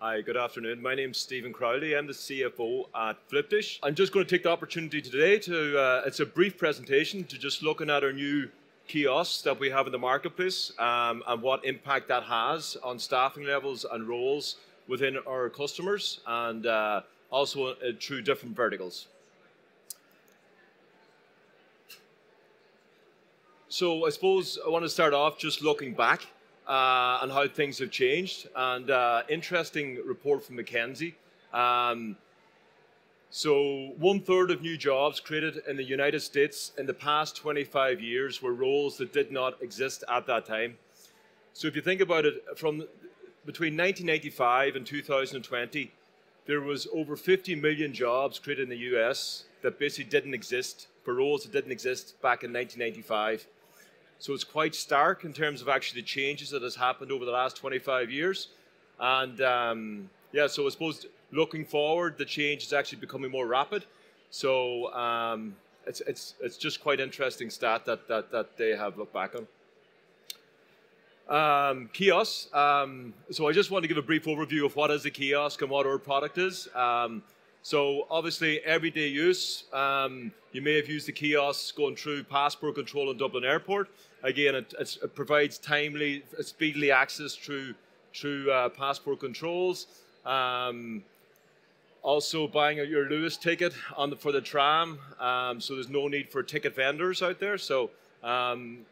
Hi, good afternoon. My name's Stephen Crowley. I'm the CFO at Flipdish. I'm just going to take the opportunity today to, it's a brief presentation to just looking at our new kiosks that we have in the marketplace and what impact that has on staffing levels and roles within our customers and also through different verticals. So I suppose I want to start off just looking back and how things have changed. And interesting report from McKinsey. So 1/3 of new jobs created in the United States in the past 25 years were roles that did not exist at that time. So if you think about it, from between 1995 and 2020, there was over 50 million jobs created in the US that basically didn't exist, for roles that didn't exist back in 1995. So it's quite stark in terms of actually the changes that has happened over the last 25 years. And yeah, so I suppose looking forward, the change is actually becoming more rapid. So it's just quite interesting stat that they have looked back on. Kiosks. So I just want to give a brief overview of what is a kiosk and what our product is. So obviously everyday use, you may have used the kiosks going through passport control in Dublin Airport. Again, it provides timely, speedily access through passport controls. Also buying your Lewis ticket for the tram, so there's no need for ticket vendors out there. So, and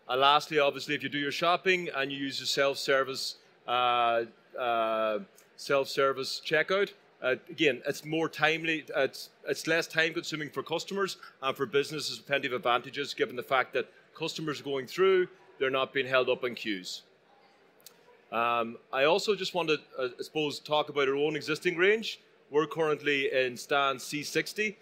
lastly, obviously, if you do your shopping and you use your self-service checkout, again, it's more timely, it's less time consuming for customers, and for businesses, plenty of advantages given the fact that customers are going through, they're not being held up in queues. I also just want to, I suppose, talk about our own existing range. We're currently in stand C60.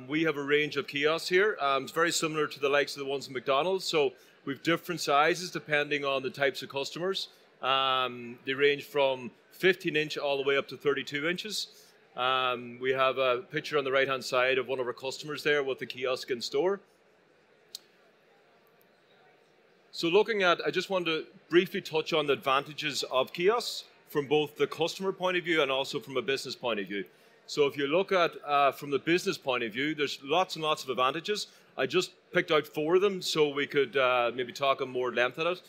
We have a range of kiosks here. It's very similar to the likes of the ones in McDonald's. So we've different sizes depending on the types of customers. They range from 15-inch all the way up to 32 inches. We have a picture on the right-hand side of one of our customers there with the kiosk in store. So looking at, I just want to briefly touch on the advantages of kiosks from both the customer point of view and also from a business point of view. So if you look at from the business point of view, there's lots and lots of advantages. I just picked out 4 of them so we could maybe talk in more length at it.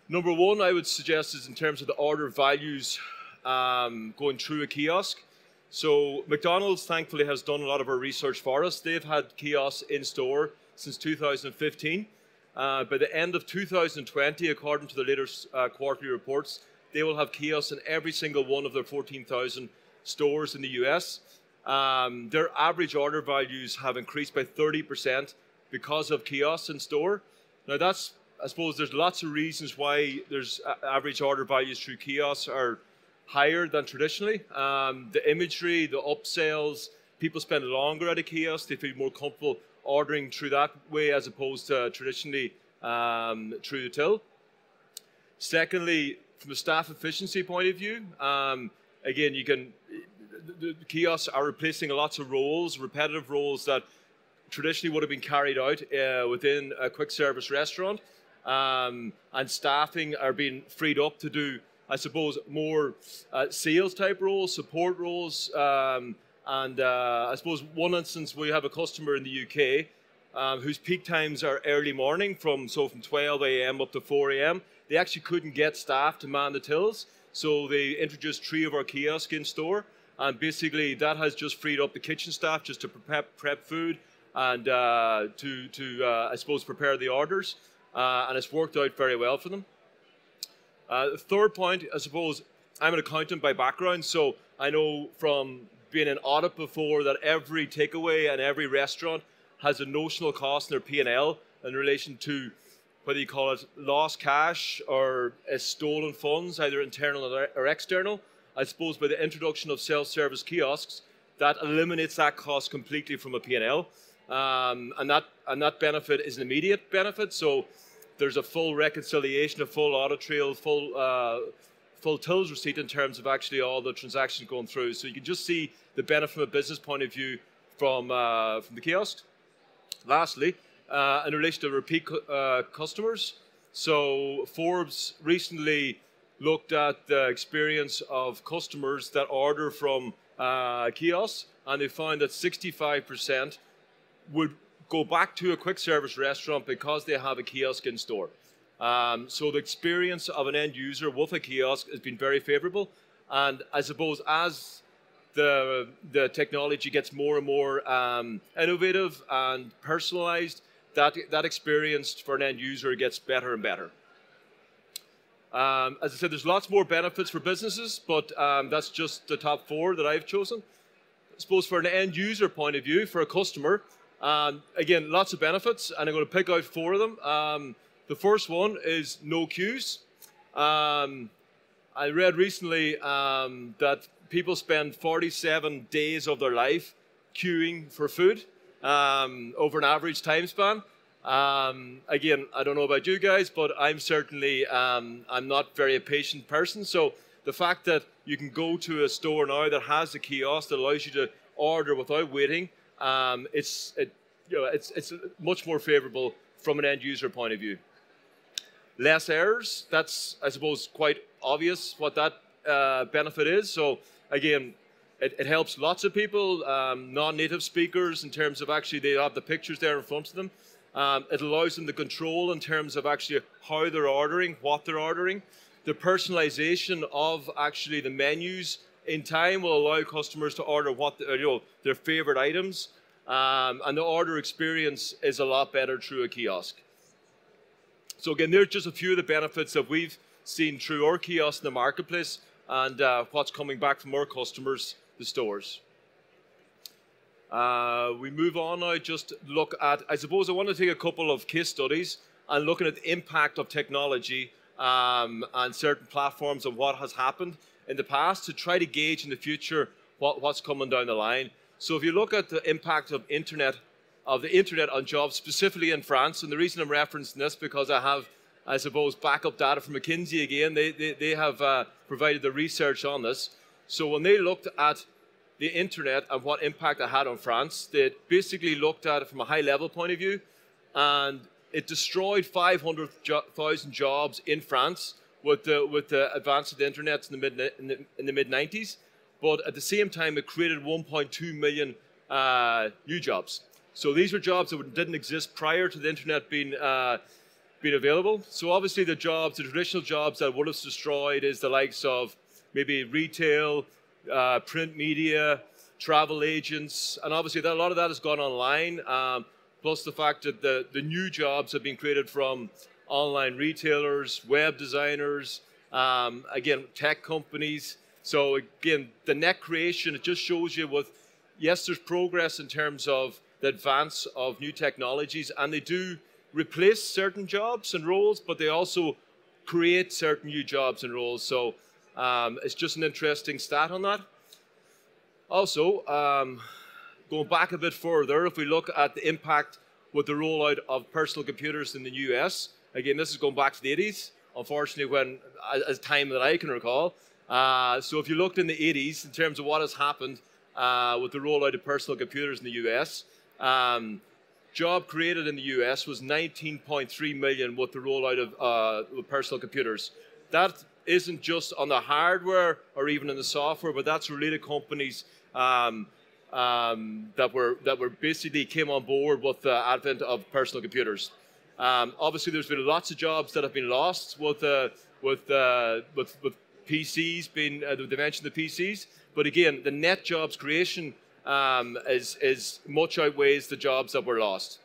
Number 1, I would suggest, is in terms of the order values going through a kiosk. So McDonald's thankfully has done a lot of our research for us. They've had kiosks in store since 2015. By the end of 2020, according to the latest quarterly reports, they will have kiosks in every single one of their 14,000 stores in the US. Their average order values have increased by 30% because of kiosks in store. Now that's, I suppose there's lots of reasons why there's average order values through kiosks are higher than traditionally. The imagery, the upsells, people spend longer at a kiosk, they feel more comfortable ordering through that way as opposed to traditionally through the till. Secondly, from a staff efficiency point of view, again, the kiosks are replacing lots of roles, repetitive roles that traditionally would have been carried out within a quick service restaurant, and staffing are being freed up to do, I suppose, more sales type roles, support roles, and I suppose one instance, we have a customer in the UK whose peak times are early morning from 12 a.m. up to 4 a.m. They actually couldn't get staff to man the tills, so they introduced 3 of our kiosks in store, and basically that has just freed up the kitchen staff just to prep food and I suppose prepare the orders, and it's worked out very well for them. The third point, I suppose, I'm an accountant by background, so I know from being in audit before that every takeaway and every restaurant has a notional cost in their P&L in relation to whether you call it lost cash or stolen funds, either internal or external. I suppose by the introduction of self-service kiosks, that eliminates that cost completely from a P&L, and that benefit is an immediate benefit. So there's a full reconciliation, a full audit trail, full tills receipt in terms of actually all the transactions going through. So you can just see the benefit from a business point of view from the kiosk. Lastly, in relation to repeat customers, so Forbes recently looked at the experience of customers that order from kiosks, and they found that 65% would go back to a quick service restaurant because they have a kiosk in store. So the experience of an end user with a kiosk has been very favorable. And I suppose as the technology gets more and more innovative and personalized, that experience for an end user gets better and better. As I said, there's lots more benefits for businesses, but that's just the top 4 that I've chosen. I suppose for an end user point of view, for a customer, again, lots of benefits, and I'm going to pick out 4 of them. The first one is no queues. I read recently that people spend 47 days of their life queuing for food over an average time span. Again, I don't know about you guys, but I'm certainly, I'm not very a patient person. So the fact that you can go to a store now that has a kiosk that allows you to order without waiting, it's much more favorable from an end user point of view. Less errors, that's, I suppose, quite obvious what that benefit is. So again, it helps lots of people, non-native speakers, in terms of actually they have the pictures there in front of them. It allows them to control in terms of actually how they're ordering, what they're ordering. The personalization of actually the menus in time will allow customers to order what their favorite items, and the order experience is a lot better through a kiosk. So again, there's just a few of the benefits that we've seen through our kiosks in the marketplace, and what's coming back from our customers, the stores. We move on now, just look at, I suppose I want to take a couple of case studies and looking at the impact of technology and certain platforms and what has happened in the past to try to gauge in the future what's coming down the line. So if you look at the impact of the internet on jobs, specifically in France, and the reason I'm referencing this because I have, I suppose, backup data from McKinsey again. They have provided the research on this. So when they looked at the internet and what impact it had on France, they basically looked at it from a high-level point of view, and it destroyed 500,000 jobs in France with the advance of the internet in the mid-90s. But at the same time, it created 1.2 million new jobs. So these were jobs that didn't exist prior to the internet being available. So obviously the traditional jobs that would have destroyed is the likes of maybe retail, print media, travel agents, and obviously a lot of that has gone online, plus the fact that the new jobs have been created from online retailers, web designers, again, tech companies. So again, the net creation, it just shows you yes, there's progress in terms of the advance of new technologies, and they do replace certain jobs and roles, but they also create certain new jobs and roles. So it's just an interesting stat on that. Also, going back a bit further, if we look at the impact with the rollout of personal computers in the US, again, this is going back to the 80s, unfortunately, as time that I can recall. So if you looked in the 80s, in terms of what has happened with the rollout of personal computers in the US, job created in the US was 19.3 million with the rollout of personal computers. That isn't just on the hardware or even in the software, but that's related companies that were basically came on board with the advent of personal computers. Obviously, there's been lots of jobs that have been lost with PCs being, they mentioned the PCs, but again, the net jobs creation is much outweighs the jobs that were lost.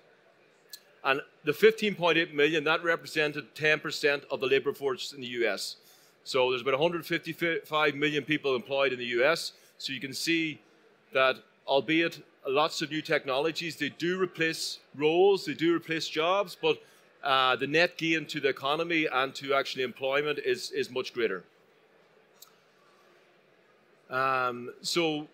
And the 15.8 million, that represented 10% of the labor force in the US. So there's about 155 million people employed in the US. So you can see that albeit lots of new technologies, they do replace roles, they do replace jobs, but the net gain to the economy and to actually employment is much greater. So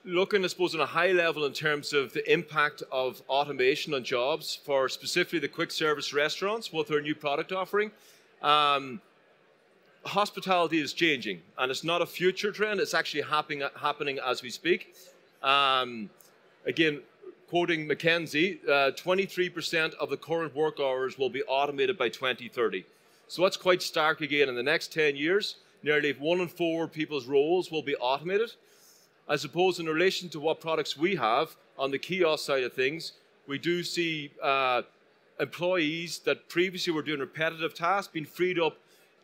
looking, I suppose, on a high level in terms of the impact of automation on jobs for specifically the quick service restaurants with our new product offering, hospitality is changing, and it's not a future trend, it's actually happening as we speak. Again, quoting McKinsey, 23% of the current work hours will be automated by 2030. So that's quite stark again. In the next 10 years, nearly 1 in 4 people's roles will be automated. I suppose in relation to what products we have on the kiosk side of things, we do see employees that previously were doing repetitive tasks being freed up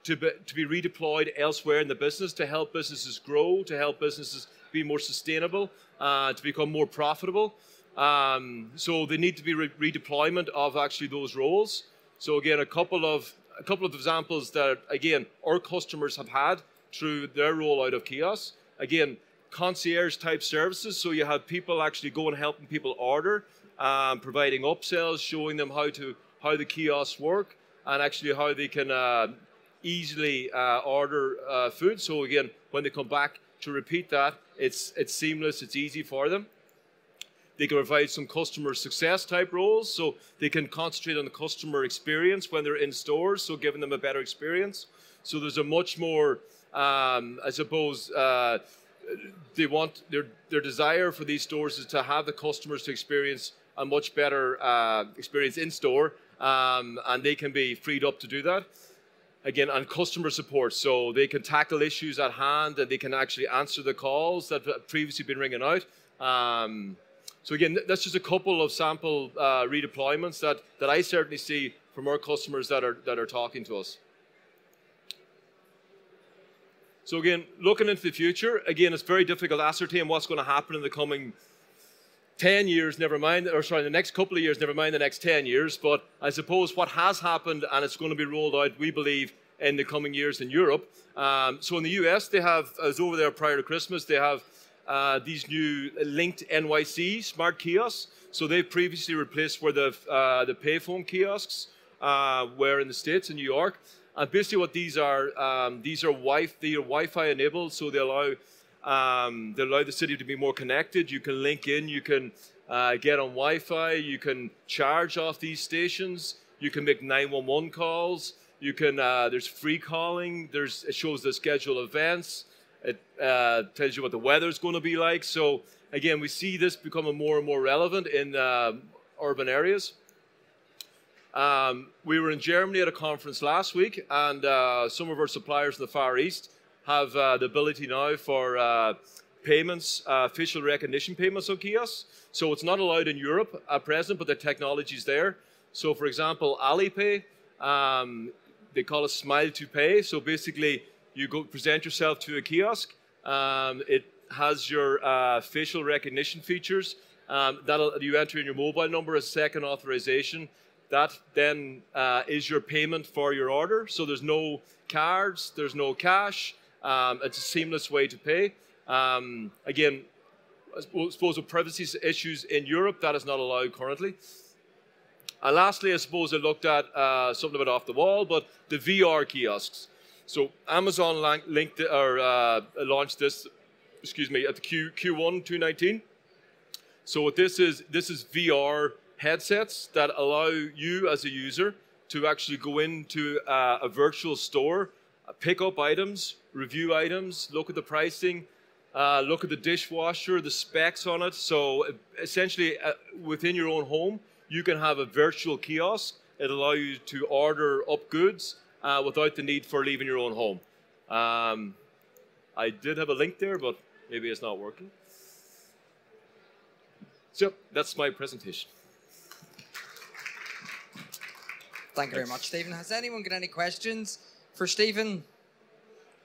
to be redeployed elsewhere in the business to help businesses grow, to help businesses be more sustainable, to become more profitable. So they need to be redeployment of actually those roles. So again, a couple of examples that, again, our customers have had through their rollout of kiosks. Again, concierge type services, so you have people actually going helping people order, providing upsells, showing them how the kiosks work, and actually how they can easily order food. So again, when they come back to repeat that, it's seamless, it's easy for them. They can provide some customer success type roles, so they can concentrate on the customer experience when they're in stores, so giving them a better experience. So there's a much more, I suppose, they want their desire for these stores is to have the customers to experience a much better experience in store, and they can be freed up to do that. Again, and customer support, so they can tackle issues at hand and they can actually answer the calls that have previously been ringing out. So again, that's just a couple of sample redeployments that I certainly see from our customers that are talking to us. So again, looking into the future, again, it's very difficult to ascertain what's going to happen in the coming 10 years, never mind, or sorry, the next couple of years, never mind the next 10 years. But I suppose what has happened, and it's going to be rolled out, we believe, in the coming years in Europe. So in the US, they have, I was over there prior to Christmas, they have these new linked NYC smart kiosks. So they've previously replaced where the payphone kiosks were in the States, in New York. And basically what these are Wi-Fi enabled, so they allow the city to be more connected. You can link in, you can get on Wi-Fi, you can charge off these stations, you can make 911 calls, you can, there's free calling, it shows the schedule of events, it tells you what the weather's going to be like. So again, we see this becoming more and more relevant in urban areas. We were in Germany at a conference last week, and some of our suppliers in the Far East have the ability now for payments, facial recognition payments on kiosks. So it's not allowed in Europe at present, but the technology's there. So for example, Alipay, they call it Smile to Pay. So basically, you go present yourself to a kiosk. It has your facial recognition features. You enter in your mobile number as second authorization. That then is your payment for your order. So there's no cards, there's no cash. It's a seamless way to pay. Again, I suppose with privacy issues in Europe, that is not allowed currently. And lastly, I suppose I looked at something a bit off the wall, but the VR kiosks. So Amazon launched this, at the Q1 2019. So what this is VR headsets that allow you as a user to actually go into a virtual store, pick up items, review items, look at the pricing, look at the dishwasher, the specs on it. So essentially, within your own home, you can have a virtual kiosk. It allows you to order up goods without the need for leaving your own home. I did have a link there, but maybe it's not working. So that's my presentation. Thank you very much, Stephen. Has anyone got any questions for Stephen?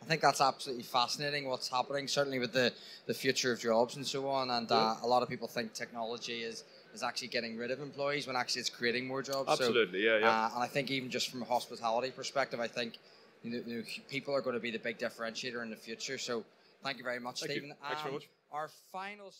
I think that's absolutely fascinating what's happening, certainly with the future of jobs and so on. And a lot of people think technology is actually getting rid of employees when actually it's creating more jobs. Absolutely, so, yeah. And I think even just from a hospitality perspective, I think people are going to be the big differentiator in the future. So thank you very much, Stephen. Thanks very much. Our final